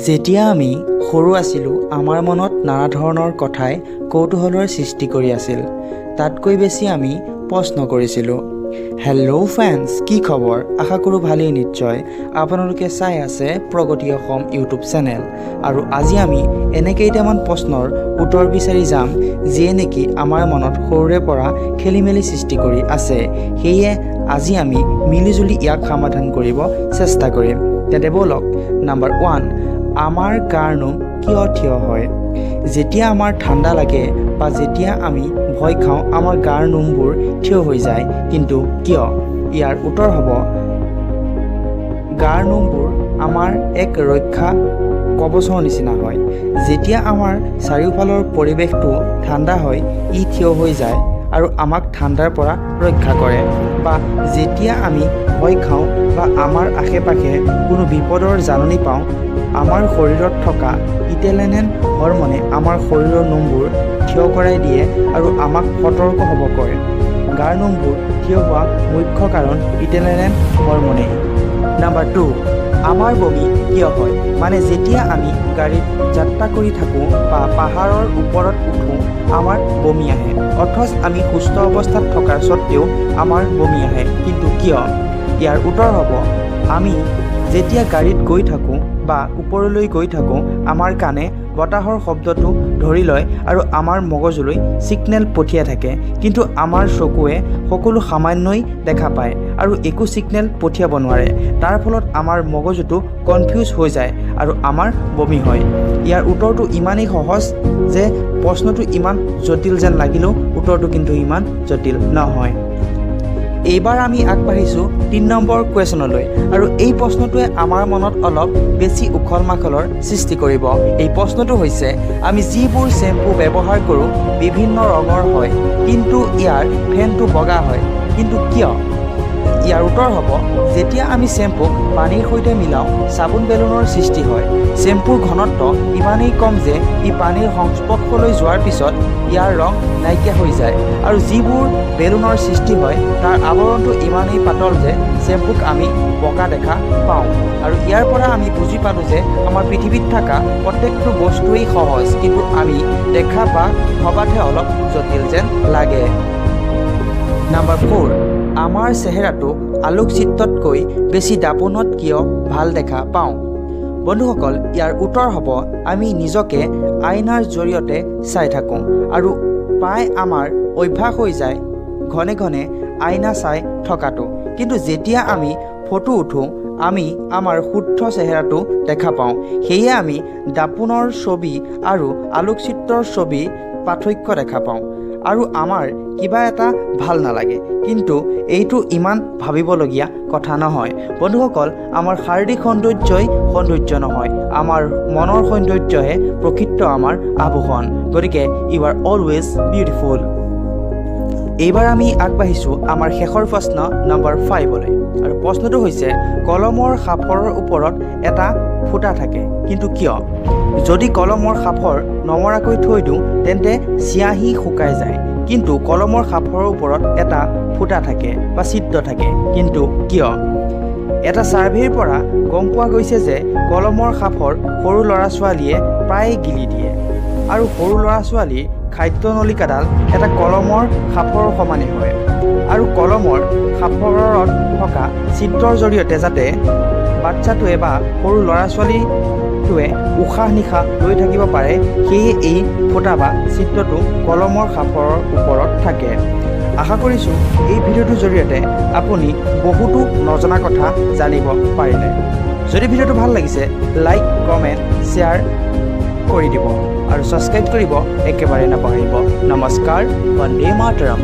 যেতিয়া আমি সৰু আছিলোঁ আমাৰ মনত নানা ধৰণৰ কথাই কৌতূহলৰ সৃষ্টি কৰি আছিল। তাতকৈ বেছি আমি প্ৰশ্ন কৰিছিলোঁ। হেল্ল' ফ্ৰেণ্ডছ, কি খবৰ? আশা কৰোঁ ভালেই নিশ্চয়। আপোনালোকে চাই আছে প্ৰগতি অসম ইউটিউব চেনেল। আৰু আজি আমি এনে কেইটামান প্ৰশ্নৰ উত্তৰ বিচাৰি যাম যিয়ে নেকি আমাৰ মনত সৰুৰে পৰা খেলি মেলি সৃষ্টি কৰি আছে। সেয়ে আজি আমি মিলিজুলি ইয়াক সমাধান কৰিব চেষ্টা কৰিম। তেন্তে ব'লক। নাম্বাৰ 1, আমাৰ গাৰ নোম কিয় থিয় হয়? যেতিয়া আমাৰ ঠাণ্ডা লাগে বা যেতিয়া আমি ভয় খাওঁ আমাৰ গাৰ নোমবোৰ থিয় হৈ যায়, কিন্তু কিয়? ইয়াৰ উত্তৰ হ'ব, গাৰ নোমবোৰ আমাৰ এক ৰক্ষা কৱচৰ নিচিনা হয়। যেতিয়া আমাৰ চাৰিওফালৰ পৰিৱেশটো ঠাণ্ডা হয় ই থিয় হৈ যায় আৰু আমাক ঠাণ্ডাৰ পৰা ৰক্ষা কৰে। বা যেতিয়া আমি ভয় খাওঁ বা আমাৰ আশে পাশে কোনো বিপদৰ জাননী পাওঁ, আমাৰ শৰীৰত থকা ইটেলেনেন হৰমনে আমাৰ শৰীৰৰ নোমবোৰ থিয় কৰাই দিয়ে আৰু আমাক সতৰ্ক হ'ব কয়। গাৰ নোমবোৰ থিয় হোৱা মুখ্য কাৰণ ইটেলেনেন হৰমনেই। নাম্বাৰ 2, আমাৰ বমি কিয় হয়? মানে যেতিয়া আমি গাড়ীত যাত্ৰা কৰি থাকোঁ বা পাহাৰৰ ওপৰত উঠোঁ আমাৰ বমি আহে। অথচ আমি সুস্থ অৱস্থাত থকাৰ স্বত্বেও আমাৰ বমি আহে, কিন্তু কিয়? ইয়াৰ উত্তৰ হ'ব, আমি যেতিয়া গাড়ীত গৈ থাকোঁ বা ওপৰলৈ গৈ থাকোঁ আমাৰ কাণে বতাহৰ শব্দটো ধৰি লয় আৰু আমাৰ মগজুলৈ ছিগনেল পঠিয়াই থাকে, কিন্তু আমাৰ চকুৱে সকলো সামান্যই দেখা পায় আৰু একো ছিগনেল পঠিয়াব নোৱাৰে। তাৰ ফলত আমাৰ মগজুটো কনফিউজ হৈ যায় আৰু আমাৰ বমি হয়। ইয়াৰ উত্তৰটো ইমানেই সহজ যে প্ৰশ্নটো ইমান জটিল যেন লাগিলেও উত্তৰটো কিন্তু ইমান জটিল নহয়। এইবাৰ আমি আগবাঢ়িছোঁ 3 নম্বৰ কুৱেশ্যনলৈ আৰু এই প্ৰশ্নটোৱে আমাৰ মনত অলপ বেছি উখল মাখলৰ সৃষ্টি কৰিব। এই প্ৰশ্নটো হৈছে, আমি যিবোৰ শ্বেম্পু ব্যৱহাৰ কৰোঁ বিভিন্ন ৰঙৰ হয় কিন্তু ইয়াৰ ফেনটো বগা হয়, কিন্তু কিয়? ইয়াৰ উত্তৰ হ'ব, যেতিয়া আমি শ্বেম্পুক পানীৰ সৈতে মিলাওঁ চাবোন বেলুনৰ সৃষ্টি হয়। শ্বেম্পুৰ ঘনত্ব ইমানেই কম যে ই পানীৰ সংস্পৰ্শলৈ যোৱাৰ পিছত ইয়াৰ ৰং নাইকিয়া হৈ যায় আৰু যিবোৰ বেলুনৰ সৃষ্টি হয় তাৰ আৱৰণটো ইমানেই পাতল যে শ্বেম্পুক আমি বগা দেখা পাওঁ। আৰু ইয়াৰ পৰা আমি বুজি পালোঁ যে আমাৰ পৃথিৱীত থকা প্ৰত্যেকটো বস্তুৱেই সহজ, কিন্তু আমি দেখা বা ভবাতহে অলপ জটিল যেন লাগে। নাম্বাৰ 4, আমাৰ চেহেৰাটো আলোকচিত্ৰতকৈ বেছি দাপোনত কিয় ভাল দেখা পাওঁ? বন্ধুসকল, ইয়াৰ উত্তৰ হ'ব, আমি নিজকে আইনাৰ জৰিয়তে চাই থাকোঁ আৰু প্ৰায় আমাৰ অভ্যাস হৈ যায় ঘনে ঘনে আইনা চাই থকাটো। কিন্তু যেতিয়া আমি ফটো উঠোঁ আমি আমাৰ শুদ্ধ চেহেৰাটো দেখা পাওঁ। সেয়ে আমি দাপোনৰ ছবি আৰু আলোকচিত্ৰৰ ছবি পাৰ্থক্য দেখা পাওঁ আৰু আমাৰ কিবা এটা ভাল নালাগে। কিন্তু এইটো ইমান ভাবিবলগীয়া কথা নহয়। বন্ধুসকল, আমাৰ শাৰীৰিক সৌন্দৰ্যই সৌন্দৰ্য নহয়, আমাৰ মনৰ সৌন্দৰ্যহে প্ৰকৃত আমাৰ আভূষণ। গতিকে ইউ আৰ অলৱেজ বিউটিফুল। এইবাৰ আমি আগবাঢ়িছোঁ আমাৰ শেষৰ প্ৰশ্ন নম্বৰ 5লৈ আৰু প্ৰশ্নটো হৈছে, কলমৰ সাঁফৰৰ ওপৰত এটা ফুটা থাকে, কিন্তু কিয়? যদি কলমৰ সাঁফৰ নমৰাকৈ থৈ দিওঁ তেন্তে চিয়াহী শুকাই যায়, কিন্তু কলমৰ সাঁফৰৰ ওপৰত এটা ফুটা থাকে বা ছিদ্ৰ থাকে, কিন্তু কিয়? এটা ছাৰ্ভেৰ পৰা গম পোৱা গৈছে যে কলমৰ সাঁফৰ সৰু ল'ৰা ছোৱালীয়ে প্ৰায়ে গিলি দিয়ে আৰু সৰু ল'ৰা ছোৱালীৰ খাদ্য নলিকাডাল এটা কলমৰ সাঁফৰৰ সমানেই হয় আৰু কলমৰ সাঁফৰত থকা ছিদ্ৰৰ জৰিয়তে যাতে বাচ্চাটোৱে বা সৰু ল'ৰা ছোৱালীটোৱে উশাহ নিশাহ লৈ থাকিব পাৰে, সেয়ে এই ফুটা বা ছিদ্ৰটো কলমৰ সাঁফৰৰ ওপৰত থাকে। আশা কৰিছোঁ এই ভিডিঅ'টোৰ জৰিয়তে আপুনি বহুতো নজনা কথা জানিব পাৰিলে। যদি ভিডিঅ'টো ভাল লাগিছে লাইক, কমেণ্ট, শ্বেয়াৰ কৰি দিব আৰু ছাবস্ক্ৰাইব কৰিব একেবাৰে নাপাহৰিব। নমস্কাৰ, বন্দে মাতৰম।